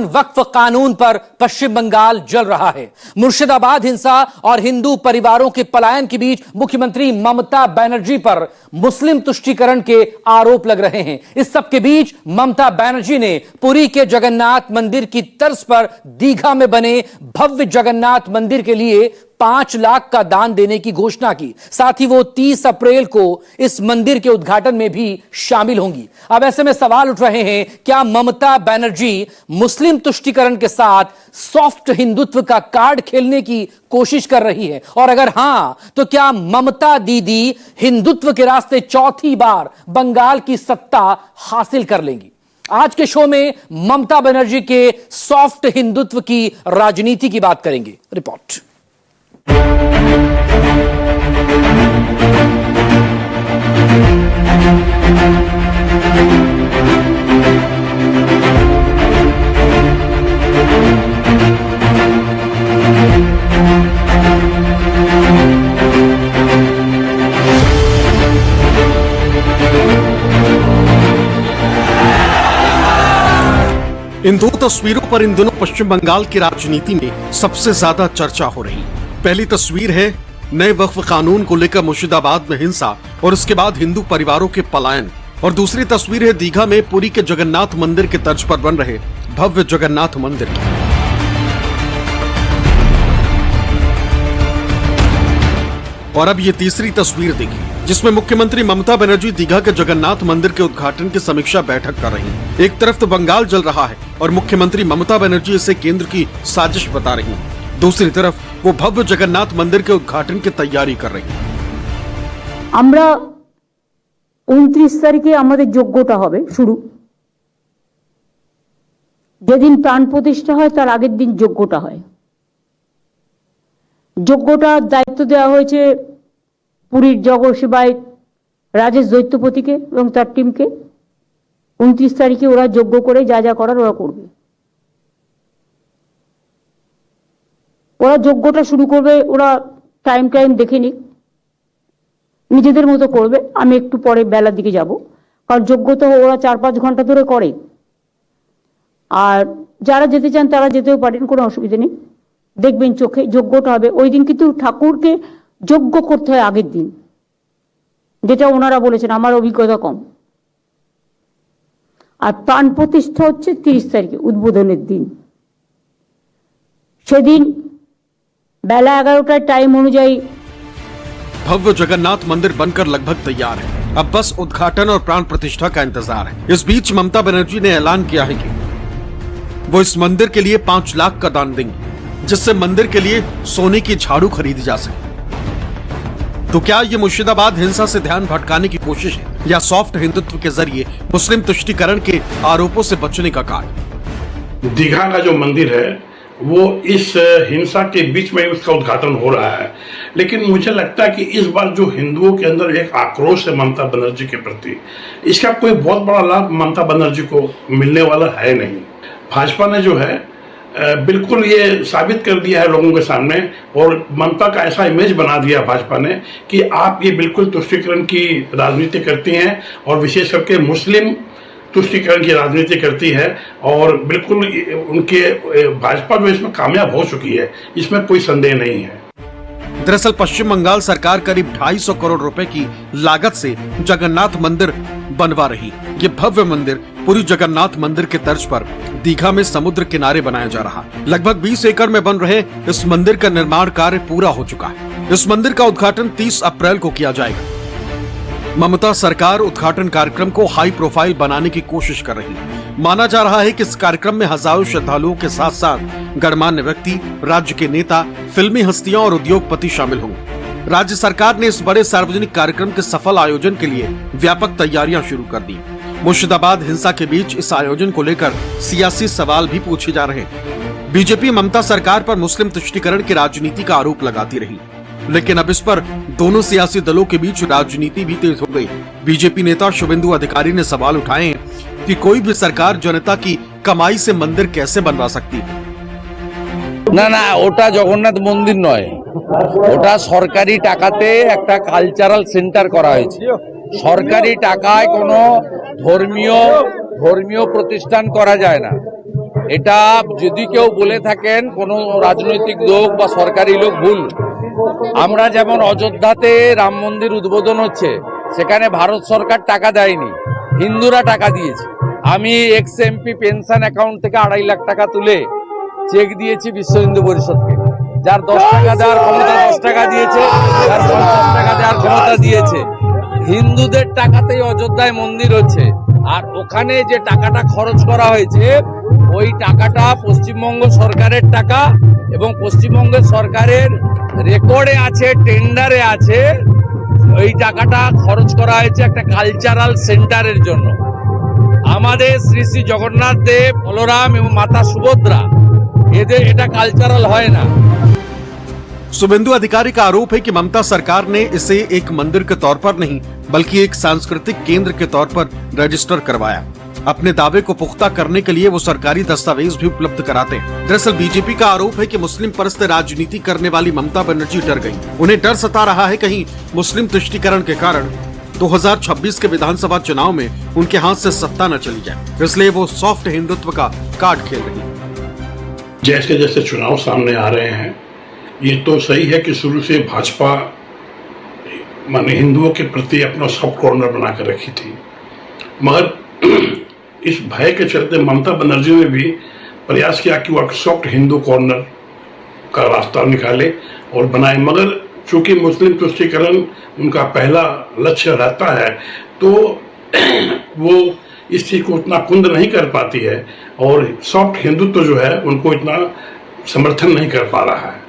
वक्फ कानून पर पश्चिम बंगाल जल रहा है। मुर्शिदाबाद हिंसा और हिंदू परिवारों के पलायन के बीच मुख्यमंत्री ममता बनर्जी पर मुस्लिम तुष्टीकरण के आरोप लग रहे हैं। इस सब के बीच ममता बनर्जी ने पुरी के जगन्नाथ मंदिर की तर्ज पर दीघा में बने भव्य जगन्नाथ मंदिर के लिए 5 लाख का दान देने की घोषणा की। साथ ही वो 30 अप्रैल को इस मंदिर के उद्घाटन में भी शामिल होंगी। अब ऐसे में सवाल उठ रहे हैं, क्या ममता बनर्जी मुस्लिम तुष्टीकरण के साथ सॉफ्ट हिंदुत्व का कार्ड खेलने की कोशिश कर रही है? और अगर हां, तो क्या ममता दीदी हिंदुत्व के रास्ते चौथी बार बंगाल की सत्ता हासिल कर लेंगी? आज के शो में ममता बनर्जी के सॉफ्ट हिंदुत्व की राजनीति की बात करेंगे। रिपोर्ट। इन दो तस्वीरों पर इन दिनों पश्चिम बंगाल की राजनीति में सबसे ज्यादा चर्चा हो रही है। पहली तस्वीर है नए वक्फ कानून को लेकर मुर्शिदाबाद में हिंसा और उसके बाद हिंदू परिवारों के पलायन, और दूसरी तस्वीर है दीघा में पुरी के जगन्नाथ मंदिर के तर्ज पर बन रहे भव्य जगन्नाथ मंदिर की। और अब ये तीसरी तस्वीर देखिए, जिसमें मुख्यमंत्री ममता बनर्जी दीघा के जगन्नाथ मंदिर के उद्घाटन की समीक्षा बैठक कर रही हैं। एक तरफ तो बंगाल जल रहा है और मुख्यमंत्री ममता बनर्जी इसे केंद्र की साजिश बता रही हैं। दूसरी तरफ वो भव्य जगन्नाथ मंदिर के उद्घाटन की तैयारी कर रही हैं। আমরা 29 তারিখে আমাদের যজ্ঞটা হবে শুরু। যেদিন প্রাণ প্রতিষ্ঠা হয় তার আগের দিন যজ্ঞটা হয়। যজ্ঞটার দায়িত্ব দেওয়া হয়েছে পুরীর জগসেবায় রাজেশ দৈত্যপতিকে এবং তার টিমকে। 29 তারিখে ওরা যজ্ঞ করে যা যা করার ওরা করবে। ওরা যজ্ঞটা শুরু করবে, ওরা টাইম দেখে নিক, নিজেদের মতো করবে। আমি একটু পরে বেলার দিকে যাব, কারণ যজ্ঞ তো ওরা 4-5 ঘন্টা ধরে করে। আর যারা যেতে চান তারা যেতেও পারেন, কোনো অসুবিধা নেই। দেখবেন চোখে যজ্ঞটা হবে ওই দিন, কিন্তু ঠাকুরকে যজ্ঞ করতে হয় আগের দিন, যেটা ওনারা বলেছেন, আমার অভিজ্ঞতা কম। আর প্রাণ প্রতিষ্ঠা হচ্ছে 30 তারিখে, উদ্বোধনের দিন। সেদিন बेला 11टार टाइम अनुযায়ী भव्य जगन्नाथ मंदिर बनकर लगभग तैयार है। अब बस उद्घाटन और प्राण प्रतिष्ठा का इंतजार है। इस बीच ममता बनर्जी ने ऐलान किया है कि वो इस मंदिर के लिए 5 लाख का दान देंगी, जिससे मंदिर के लिए सोने की झाड़ू खरीदी जा सके। तो क्या ये मुर्शिदाबाद हिंसा से ध्यान भटकाने की कोशिश है, या सॉफ्ट हिंदुत्व के जरिए मुस्लिम तुष्टीकरण के आरोपों से बचने का कार्य? दीघा का जो मंदिर है वो इस हिंसा के बीच में उसका उद्घाटन हो रहा है, लेकिन मुझे लगता है कि इस बार जो हिंदुओं के अंदर एक आक्रोश है ममता बनर्जी के प्रति, इसका कोई बहुत बड़ा लाभ ममता बनर्जी को मिलने वाला है नहीं। भाजपा ने जो है बिल्कुल ये साबित कर दिया है लोगों के सामने, और ममता का ऐसा इमेज बना दिया भाजपा ने कि आप ये बिल्कुल तुष्टीकरण की राजनीति करती हैं, और विशेष करके मुस्लिम तुष्टीकरण की राजनीति करती है। और बिल्कुल उनके भाजपा जो इसमें कामयाब हो चुकी है, इसमें कोई संदेह नहीं है। दरअसल पश्चिम बंगाल सरकार करीब 250 करोड़ रुपए की लागत से जगन्नाथ मंदिर बनवा रही। ये भव्य मंदिर पुरी जगन्नाथ मंदिर के तर्ज पर दीघा में समुद्र किनारे बनाया जा रहा। लगभग 20 एकड़ में बन रहे इस मंदिर का निर्माण कार्य पूरा हो चुका है। इस मंदिर का उद्घाटन 30 अप्रैल को किया जाएगा। ममता सरकार उद्घाटन कार्यक्रम को हाई प्रोफाइल बनाने की कोशिश कर रही है। माना जा रहा है कि इस कार्यक्रम में हजारों श्रद्धालुओं के साथ साथ गणमान्य व्यक्ति, राज्य के नेता, फिल्मी हस्तियां और उद्योगपति शामिल होंगे। राज्य सरकार ने इस बड़े सार्वजनिक कार्यक्रम के सफल आयोजन के लिए व्यापक तैयारियां शुरू कर दी। मुर्शिदाबाद हिंसा के बीच इस आयोजन को लेकर सियासी सवाल भी पूछे जा रहे हैं। बीजेपी ममता सरकार पर मुस्लिम तुष्टीकरण की राजनीति का आरोप लगाती रही, लेकिन अब इस पर दोनों सियासी दलों के बीच राजनीति भी तेज हो गई। बीजेपी नेता शुभेंदु अधिकारी ने सवाल उठाए हैं कि कोई भी सरकार जनता की कमाई से मंदिर कैसे बनवा सकती है। না না, ওটা জগন্নাথ মন্দির নয়, ওটা সরকারি টাকাতে একটা কালচারাল সেন্টার করা হয়েছে। সরকারি টাকায় কোনো ধর্মীয় প্রতিষ্ঠান করা যায় না। এটা যদি কেউ বলে থাকেন কোনো রাজনৈতিক লোক বা সরকারি লোক ভুল। আমরা যেমন অযোধ্যাতে রাম মন্দির উদ্বোধন হচ্ছে, সেখানে ভারত সরকার টাকা দেয়নি, হিন্দুরা টাকা দিয়েছে। আমি এক্স এমপি পেনশন অ্যাকাউন্ট থেকে 2.5 লাখ টাকা তুলে চেক দিয়েছি বিশ্ব হিন্দু পরিষদকে। যার 10 টাকা দেওয়ার ক্ষমতা 10 টাকা দিয়েছে, যার 50 টাকা দেওয়ার ক্ষমতা দিয়েছে। হিন্দুদের টাকাতেই অযোধ্যায় মন্দির হচ্ছে, আর ওখানে যে টাকাটা খরচ করা হয়েছে ওই টাকাটা পশ্চিমবঙ্গ সরকারের টাকা, এবং পশ্চিমবঙ্গের সরকারের রেকর্ডে আছে, টেন্ডারে আছে, ওই টাকাটা খরচ করা হয়েছে একটা কালচারাল সেন্টারের জন্য। আমাদের শ্রী শ্রী জগন্নাথ দেব, বলরাম এবং মাতা সুभद्रा, এদের এটা কালচারাল হয় না। शुभेंदु अधिकारी का आरोप है कि ममता सरकार ने इसे एक मंदिर के तौर पर नहीं बल्कि एक सांस्कृतिक केंद्र के तौर पर रजिस्टर करवाया। अपने दावे को पुख्ता करने के लिए वो सरकारी दस्तावेज भी उपलब्ध कराते हैं। दरअसल बीजेपी का आरोप है कि मुस्लिम परस्त राजनीति करने वाली ममता बनर्जी डर गई। उन्हें डर सता रहा है कहीं मुस्लिम तुष्टीकरण के कारण 2026 के विधानसभा चुनाव में उनके हाथ से सत्ता न चली जाए, इसलिए वो सॉफ्ट हिंदुत्व का कार्ड खेल रही है। जैसे जैसे चुनाव सामने आ रहे हैं, ये तो सही है कि शुरू से भाजपा माने हिंदुओं के प्रति अपना सॉफ्ट कॉर्नर बना कर रखी थी, मगर इस भय के चलते ममता बनर्जी ने भी प्रयास किया कि वो सॉफ्ट हिंदू कॉर्नर का रास्ता निकाले और बनाए। मगर चूंकि मुस्लिम तुष्टीकरण उनका पहला लक्ष्य रहता है, तो वो इस चीज को उतना कुंद नहीं कर पाती है, और सॉफ्ट हिंदुत्व जो है उनको इतना समर्थन नहीं कर पा रहा है।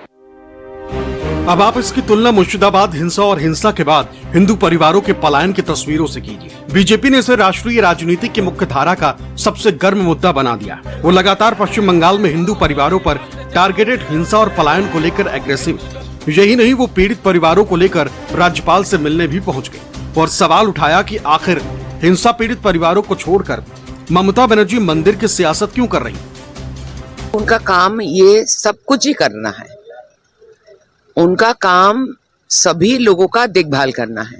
अब आप इसकी तुलना मुर्शिदाबाद हिंसा और हिंसा के बाद हिंदू परिवारों के पलायन की तस्वीरों से कीजिए। बीजेपी ने इसे राष्ट्रीय राजनीति की मुख्य धारा का सबसे गर्म मुद्दा बना दिया। वो लगातार पश्चिम बंगाल में हिंदू परिवारों पर टारगेटेड हिंसा और पलायन को लेकर एग्रेसिव। यही नहीं, वो पीड़ित परिवारों को लेकर राज्यपाल से मिलने भी पहुंच गए और सवाल उठाया कि आखिर हिंसा पीड़ित परिवारों को छोड़कर ममता बनर्जी मंदिर की सियासत क्यों कर रही? उनका काम ये सब कुछ ही करना है। उनका काम सभी लोगों का देखभाल करना है,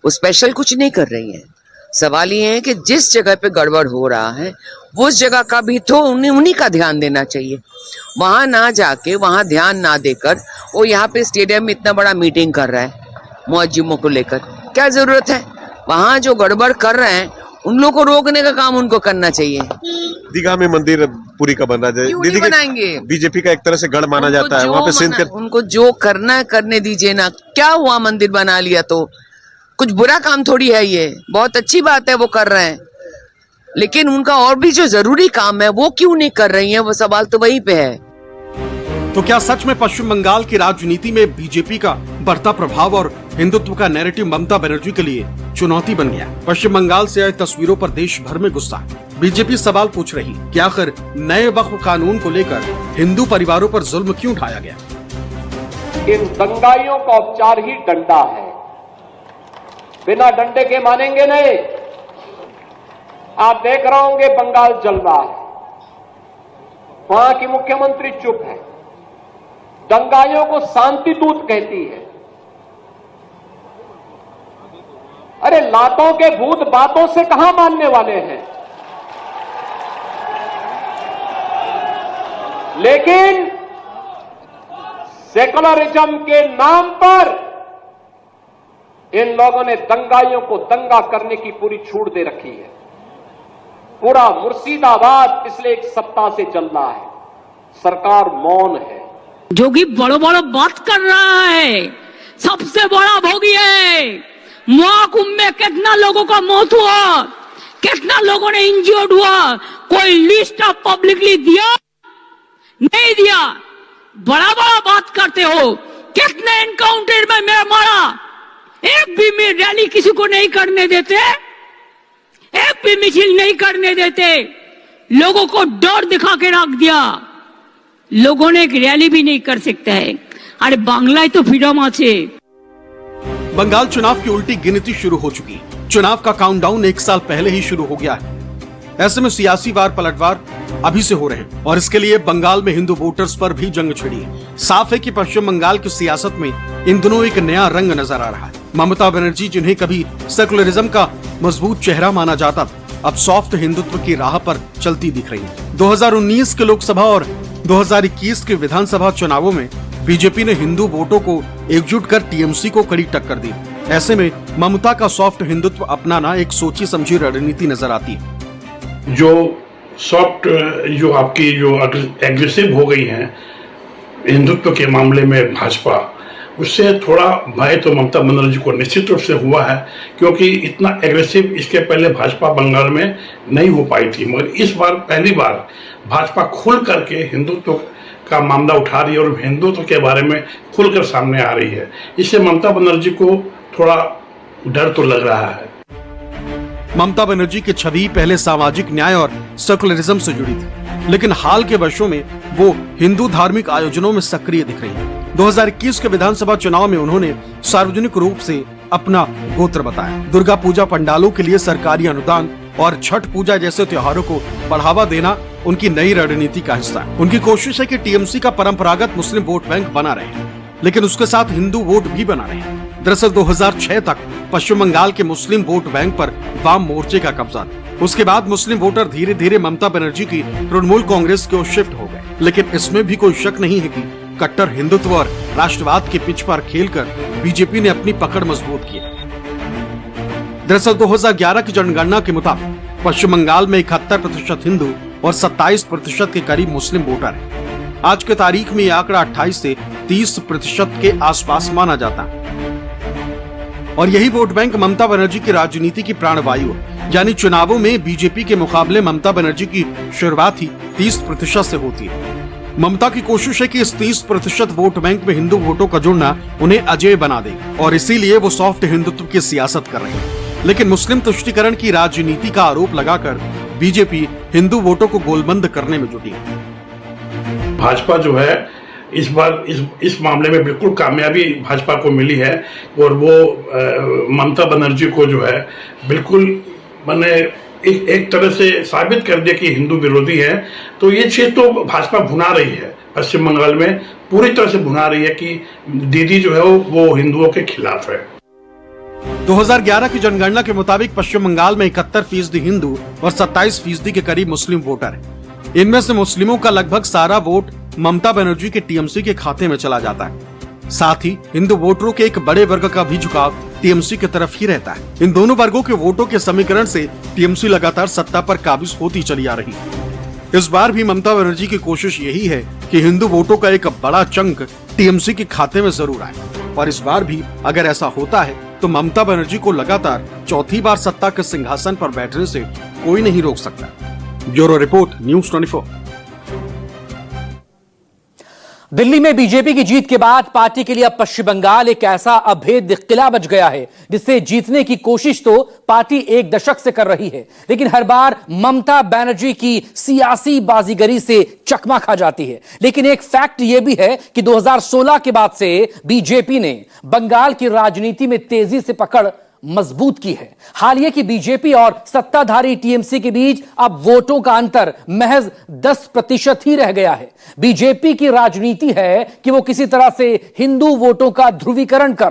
वो स्पेशल कुछ नहीं कर रही है। सवाल ये है कि जिस जगह पे गड़बड़ हो रहा है उस जगह का भी तो उन्हीं का ध्यान देना चाहिए। वहां ना जाके, वहां ध्यान ना देकर वो यहाँ पे स्टेडियम में इतना बड़ा मीटिंग कर रहा है मुअज्जिमों को लेकर, क्या जरूरत है? वहां जो गड़बड़ कर रहे हैं उन लोगों को रोकने का काम उनको करना चाहिए। दीघा में मंदिर पूरी का बन रहा है, क्यों नहीं बनाएंगे? बीजेपी का एक तरह से गढ़ माना जाता है वहाँ पे सिंध के। उनको जो करना है करने दीजिए ना। क्या हुआ मंदिर बना लिया तो? कुछ बुरा काम थोड़ी है, ये बहुत अच्छी बात है वो कर रहे हैं, लेकिन उनका और भी जो जरूरी काम है वो क्यों नहीं कर रही है? वो सवाल तो वहीं पे है। तो क्या सच में पश्चिम बंगाल की राजनीति में बीजेपी का बढ़ता प्रभाव और हिंदुत्व का नैरेटिव ममता बनर्जी के लिए चुनौती बन गया? पश्चिम बंगाल से आई तस्वीरों पर देश भर में गुस्सा। बीजेपी सवाल पूछ रही कि आखिर नए वक्फ कानून को लेकर हिंदू परिवारों पर जुल्म क्यों उठाया गया? इन दंगाइयों का उपचार ही डंडा है, बिना डंडे के मानेंगे नहीं। आप देख रहे होंगे बंगाल जल रहा है, वहां की मुख्यमंत्री चुप है, दंगाइयों को शांति दूत कहती है। अरे लातों के भूत बातों से कहां मानने वाले हैं? लेकिन सेकुलरिज्म के नाम पर इन लोगों ने दंगाइयों को दंगा करने की पूरी छूट दे रखी है। पूरा मुर्शिदाबाद पिछले एक सप्ताह से चल रहा है, सरकार मौन है। जोगी बड़ो बड़ो बात कर रहा है, सबसे बड़ा भोगी है। महाकुंभ में कितना लोगों का मौत हुआ, कितना लोगों ने इंजर्ड हुआ, कोई लिस्ट ऑफ पब्लिकली दिया? नहीं दिया। बड़ा बड़ा बात करते हो, कितने एनकाउंटर में मैं मारा, एक भी में रैली किसी को नहीं करने देते, एक भी मिছিল नहीं करने देते, लोगों को डर दिखा के रख दिया। लोगों ने एक रैली भी नहीं कर सकता है। अरे बांग्लाय तो फ्रीडम আছে। बंगाल चुनाव की उल्टी गिनती शुरू हो चुकी। चुनाव का काउंटडाउन 1 साल पहले ही शुरू हो गया है। ऐसे में सियासी वार पलटवार अभी से हो रहे हैं और इसके लिए बंगाल में हिंदू वोटर्स पर भी जंग छिड़ी है। साफ है कि पश्चिम बंगाल की सियासत में इन दिनों एक नया रंग नजर आ रहा है। ममता बनर्जी, जिन्हें कभी सेकुलरिज्म का मजबूत चेहरा माना जाता था, अब सॉफ्ट हिंदुत्व की राह पर चलती दिख रही है। 2019 के लोकसभा और 2021 के विधानसभा चुनावों में बीजेपी ने हिंदू वोटों को एकजुट कर टीएमसी को कड़ी टक्कर दी। ऐसे में ममता का सॉफ्ट हिंदुत्व अपनाना एक सोची समझी रणनीति नजर आती है। जो सॉफ्ट, जो आपकी जो एग्रेसिव हो गई हैं हिंदुत्व के मामले में भाजपा, उससे थोड़ा भय तो ममता बनर्जी को निश्चित रूप से हुआ है, क्योंकि इतना एग्रेसिव इसके पहले भाजपा बंगाल में नहीं हो पाई थी। मगर इस बार पहली बार भाजपा खुल करके हिंदुत्व का मामला उठा रही है और हिंदुत्व के बारे में खुलकर सामने आ रही है। इससे ममता बनर्जी को थोड़ा डर तो लग रहा है। ममता बनर्जी की छवि पहले सामाजिक न्याय और सेकुलरिज्म से जुड़ी थी, लेकिन हाल के वर्षों में वो हिंदू धार्मिक आयोजनों में सक्रिय दिख रही है। 2021 के विधानसभा चुनाव में उन्होंने सार्वजनिक रूप से अपना गोत्र बताया। दुर्गा पूजा पंडालों के लिए सरकारी अनुदान और छठ पूजा जैसे त्योहारों को बढ़ावा देना उनकी नई रणनीति का हिस्सा है। उनकी कोशिश है कि टीएमसी का परंपरागत मुस्लिम वोट बैंक बना रहे, लेकिन उसके साथ हिंदू वोट भी बना रहे। दरअसल 2006 तक पश्चिम बंगाल के मुस्लिम वोट बैंक पर वाम मोर्चे का कब्जा था। उसके बाद मुस्लिम वोटर धीरे धीरे ममता बनर्जी की तृणमूल कांग्रेस की ओर शिफ्ट हो गए, लेकिन इसमें भी कोई शक नहीं है कि कट्टर हिंदुत्व और राष्ट्रवाद के पिच पर खेलकर बीजेपी ने अपनी पकड़ मजबूत की। दरअसल 2011 की जनगणना के मुताबिक पश्चिम बंगाल में 71% हिंदू और 27% के करीब मुस्लिम वोटर हैं। आज के तारीख में यह आंकड़ा 28 से 30% के आसपास माना जाता है और यही वोट बैंक ममता बनर्जी की राजनीति की प्राणवायु है। यानी चुनावों में बीजेपी के मुकाबले ममता बनर्जी की शुरुआत ही 30% से होती है। ममता की कोशिश है कि इस 30% वोट बैंक में हिंदू वोटों का जुड़ना उन्हें अजेय बना दे और इसीलिए वो सॉफ्ट हिंदुत्व की सियासत कर रहे हैं। लेकिन मुस्लिम तुष्टीकरण की राजनीति का आरोप लगाकर बीजेपी हिंदू वोटों को गोलबंद करने में जुटी है। भाजपा जो है इस बार इस मामले में बिल्कुल कामयाबी भाजपा को मिली है और वो ममता बनर्जी को जो है बिल्कुल मैंने एक तरह से साबित कर दिया कि हिंदू विरोधी है। तो ये चीज तो भाजपा भुना रही है, पश्चिम बंगाल में पूरी तरह से भुना रही है कि दीदी जो है वो हिंदुओं के खिलाफ है। 2011 की जनगणना के मुताबिक पश्चिम बंगाल में 71% हिंदू और 27% के करीब मुस्लिम वोटर हैं। इनमें से मुस्लिमों का लगभग सारा वोट ममता बनर्जी के टीएमसी के खाते में चला जाता है। साथ ही हिंदू वोटरों के एक बड़े वर्ग का भी झुकाव टीएमसी की तरफ ही रहता है। इन दोनों वर्गों के वोटों के समीकरण से टीएमसी लगातार सत्ता पर काबिज होती चली आ रही है। इस बार भी ममता बनर्जी की कोशिश यही है कि हिंदू वोटों का एक बड़ा चंक टीएमसी के खाते में जरूर आए और इस बार भी अगर ऐसा होता है तो ममता बनर्जी को लगातार चौथी बार सत्ता के सिंहासन पर बैठने से कोई नहीं रोक सकता। Bureau report, news 24। दिल्ली में बीजेपी की जीत के बाद पार्टी के लिए अब पश्चिम बंगाल एक ऐसा अभेद्य किला बच गया है जिससे जीतने की कोशिश तो पार्टी एक दशक से कर रही है, लेकिन हर बार ममता बनर्जी की सियासी बाजीगरी से चकमा खा जाती है। लेकिन एक फैक्ट यह भी है कि 2016 के बाद से बीजेपी ने बंगाल की राजनीति में तेजी से पकड़ मजबूत की है। हाल ये कि बीजेपी और सत्ताधारी टीएमसी के बीच अब वोटों का अंतर महज 10% ही रह गया है। बीजेपी की राजनीति है कि वो किसी तरह से हिंदू वोटों का ध्रुवीकरण कर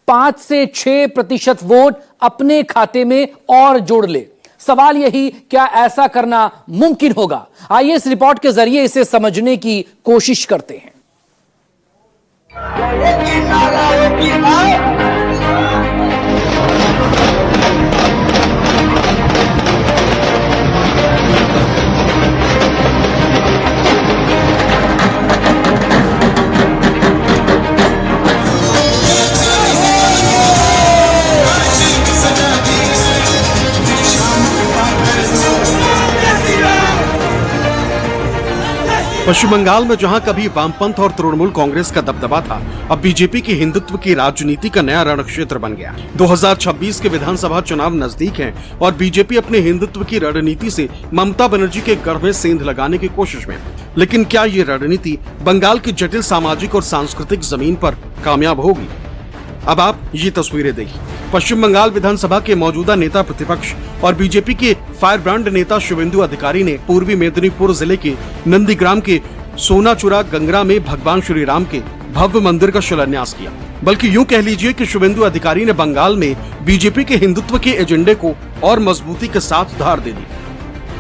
5 से 6% वोट अपने खाते में और जोड़ ले। सवाल यही, क्या ऐसा करना मुमकिन होगा? आइए इस रिपोर्ट के जरिए इसे समझने की कोशिश करते हैं। पश्चिम बंगाल में जहां कभी वामपंथ और तृणमूल कांग्रेस का दबदबा था, अब बीजेपी की हिंदुत्व की राजनीति का नया रण क्षेत्र बन गया। 2026 के विधानसभा चुनाव नजदीक हैं और बीजेपी अपने हिंदुत्व की रणनीति से ममता बनर्जी के गढ़ में सेंध लगाने की कोशिश में। लेकिन क्या ये रणनीति बंगाल की जटिल सामाजिक और सांस्कृतिक जमीन पर कामयाब होगी? अब आप ये तस्वीरें देखिए। पश्चिम बंगाल विधानसभा के मौजूदा नेता प्रतिपक्ष और बीजेपी के फायरब्रांड नेता शुभेंदु अधिकारी ने पूर्वी मेदिनीपुर जिले के नंदीग्राम के सोनाचुरा गंगरा में भगवान श्री राम के भव्य मंदिर का शिलान्यास किया। बल्कि यूं कह लीजिए कि शुभेंदु अधिकारी ने बंगाल में बीजेपी के हिंदुत्व के एजेंडे को और मजबूती के साथ धार दे दी।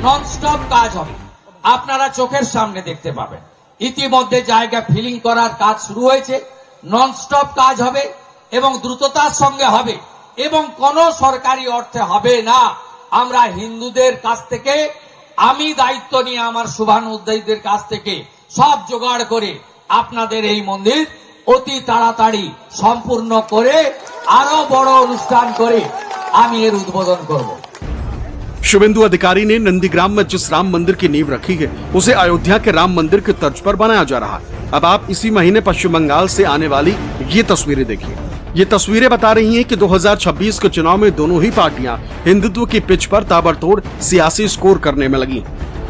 নন স্টপ কাজ হবে, আপনারা চোখের সামনে দেখতে পাবেন। ইতিমধ্যে জায়গা ফিলিং করার কাজ শুরু হয়েছে। নন স্টপ কাজ হবে এবং দ্রুততার সঙ্গে হবে এবং কোনো সরকারি অর্থে হবে না। আমরা হিন্দুদের কাছ থেকে, আমি দায়িত্ব নিয়ে আমার শুভানুদ্দায়ীদের কাছ থেকে সব জোগাড় করে আপনাদের এই মন্দির অতি তাড়াতাড়ি সম্পূর্ণ করে আরো বড় অনুষ্ঠান করে আমি এর উদ্বোধন করব। शुभेंदु अधिकारी ने नंदीग्राम में जिस राम मंदिर की नींव रखी है उसे अयोध्या के राम मंदिर के तर्ज पर बनाया जा रहा है। अब आप इसी महीने पश्चिम बंगाल से आने वाली ये तस्वीरें देखिए। ये तस्वीरें बता रही हैं कि 2026 के चुनाव में दोनों ही पार्टियां हिंदुत्व की पिच पर ताबड़तोड़ सियासी स्कोर करने में लगी।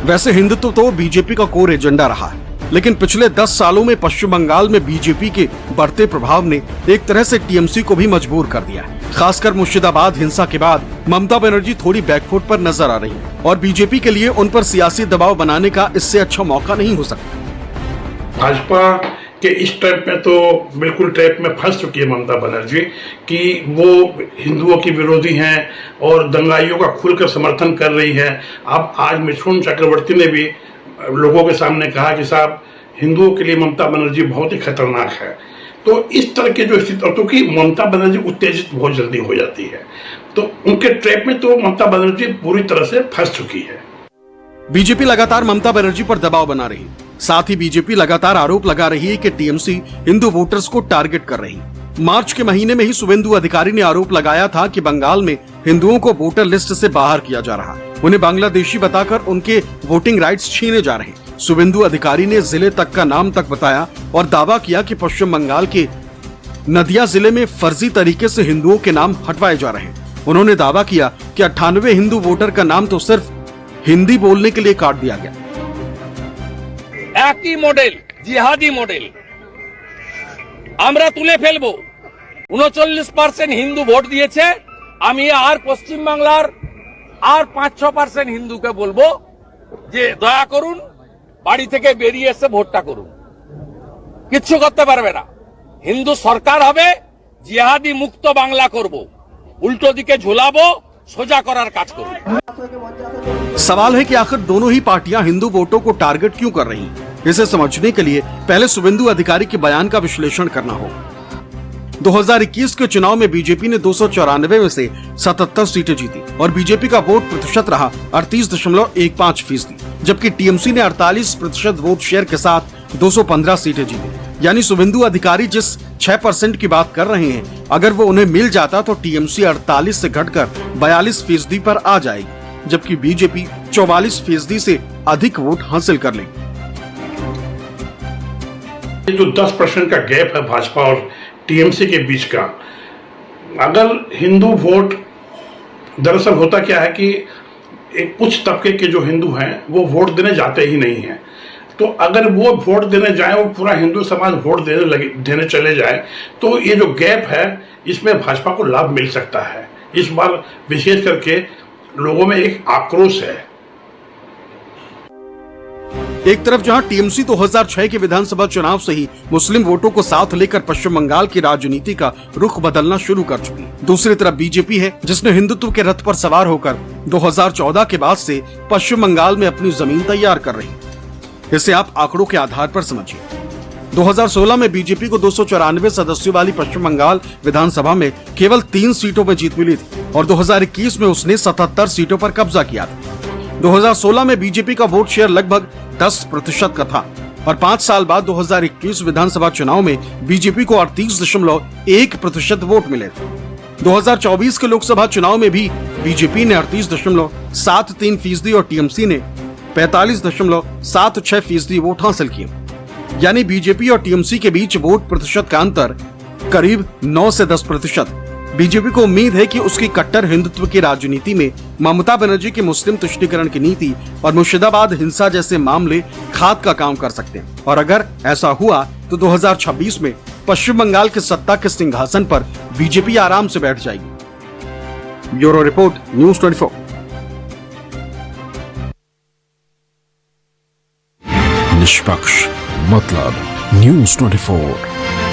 वैसे हिंदुत्व तो बीजेपी का कोर एजेंडा रहा है, लेकिन पिछले 10 सालों में पश्चिम बंगाल में बीजेपी के बढ़ते प्रभाव ने एक तरह से टीएमसी को भी मजबूर कर दिया है। खासकर मुर्शिदाबाद हिंसा के बाद ममता बनर्जी थोड़ी बैकफुट पर नजर आ रही है और बीजेपी के लिए उन पर सियासी दबाव बनाने का इससे अच्छा मौका नहीं हो सकता। भाजपा के इस ट्रैप में तो बिल्कुल ट्रैप में फंस चुकी है ममता बनर्जी कि वो हिंदुओं की विरोधी हैं और दंगाइयों का खुलकर समर्थन कर रही है। अब आज मिथुन चक्रवर्ती ने भी लोगों के सामने कहा कि साहब हिंदुओं के लिए ममता बनर्जी बहुत ही खतरनाक है। तो इस तरह के जो स्थिति, और क्योंकि ममता बनर्जी उत्तेजित बहुत जल्दी हो जाती है, तो उनके ट्रैप में तो ममता बनर्जी पूरी तरह से फंस चुकी है। बीजेपी लगातार ममता बनर्जी पर दबाव बना रही, साथ ही बीजेपी लगातार आरोप लगा रही है कि टीएमसी हिंदू वोटर्स को टारगेट कर रही। मार्च के महीने में ही शुभेंदु अधिकारी ने आरोप लगाया था कि बंगाल में हिंदुओं को वोटर लिस्ट से बाहर किया जा रहा, उन्हें बांग्लादेशी बताकर उनके वोटिंग राइट्स छीने जा रहे। शुभेंदु अधिकारी ने जिले तक का नाम तक बताया और दावा किया कि पश्चिम बंगाल के नदिया जिले में फर्जी तरीके से हिंदुओं के नाम हटवाए जा रहे हैं। उन्होंने दावा किया कि 98 हिंदू वोटर का नाम तो सिर्फ हिंदी बोलने के लिए काट दिया गया। একই মডেল, জিহাদি মডেল আমরা তুলে ফেলবো। 39% হিন্দু ভোট দিয়েছে, আমি আর পশ্চিম বাংলার আর 5-6% হিন্দুকে বলবো যে দয়া করুন বাড়ি থেকে বেরিয়ে এসে ভোটটা করুন। কিচ্ছু করতে পারবে না। হিন্দু সরকার হবে, জিহাদি মুক্ত বাংলা করব, উল্টো দিকে ঝুলাবো, সোজা করার কাজ করব। सवाल है कि आखिर दोनों ही पार्टियां हिंदू वोटों को टारगेट क्यों कर रही हैं? इसे समझने के लिए पहले शुभेंदु अधिकारी के बयान का विश्लेषण करना होगा। 2021 के चुनाव में बीजेपी ने 294 में से 77 सीटें जीती और बीजेपी का वोट प्रतिशत रहा 38.15%, जबकि टीएमसी ने 48% वोट शेयर के साथ 215 सीटें जीती। यानी शुभेंदु अधिकारी जिस 6% की बात कर रहे हैं, अगर वो उन्हें मिल जाता तो टीएमसी 48 से घटकर 42% पर आ जाएगी, जबकि बीजेपी 44% से अधिक वोट हासिल कर लेगी। ये जो 10% का गैप है भाजपा और टीएमसी के बीच का, अगर हिंदू वोट, दरअसल होता क्या है कि एक कुछ तबके के जो हिंदू हैं वो वोट देने जाते ही नहीं हैं, तो अगर वो वोट देने जाए, वो पूरा हिंदू समाज वोट देने चले जाए, तो ये जो गैप है इसमें भाजपा को लाभ मिल सकता है। इस बार विशेष करके लोगों में एक आक्रोश है। एक तरफ जहां टीएमसी 2006 के विधानसभा चुनाव से ही मुस्लिम वोटों को साथ लेकर पश्चिम बंगाल की राजनीति का रुख बदलना शुरू कर चुकी, दूसरी तरफ बीजेपी है जिसने हिंदुत्व के रथ पर सवार होकर 2014 के बाद से पश्चिम बंगाल में अपनी जमीन तैयार कर रही। इसे आप आंकड़ों के आधार पर समझिए। 2016 में बीजेपी को 294 सदस्यों वाली पश्चिम बंगाल विधानसभा में केवल 3 सीटों में जीत मिली थी और 2021 में उसने 77 सीटों पर कब्जा किया था। 2016 में बीजेपी का वोट शेयर लगभग 10% का था और 5 साल बाद 2021 विधानसभा चुनाव में बीजेपी को 38.1% वोट मिले थे। 2024 के लोकसभा चुनाव में भी बीजेपी ने 38.73% और टीएमसी ने 45.76% वोट हासिल किए। यानी बीजेपी और टीएमसी के बीच वोट प्रतिशत का अंतर करीब 9 से 10%। बीजेपी को उम्मीद है कि उसकी कट्टर हिंदुत्व की राजनीति में ममता बनर्जी की मुस्लिम तुष्टीकरण की नीति और मुर्शिदाबाद हिंसा जैसे मामले खाद का काम कर सकते हैं, और अगर ऐसा हुआ तो 2026 में पश्चिम बंगाल के सत्ता के सिंहासन पर बीजेपी आराम से बैठ जाएगी। Bureau report, news 24। निष्पक्ष मतलब न्यूज़ 24।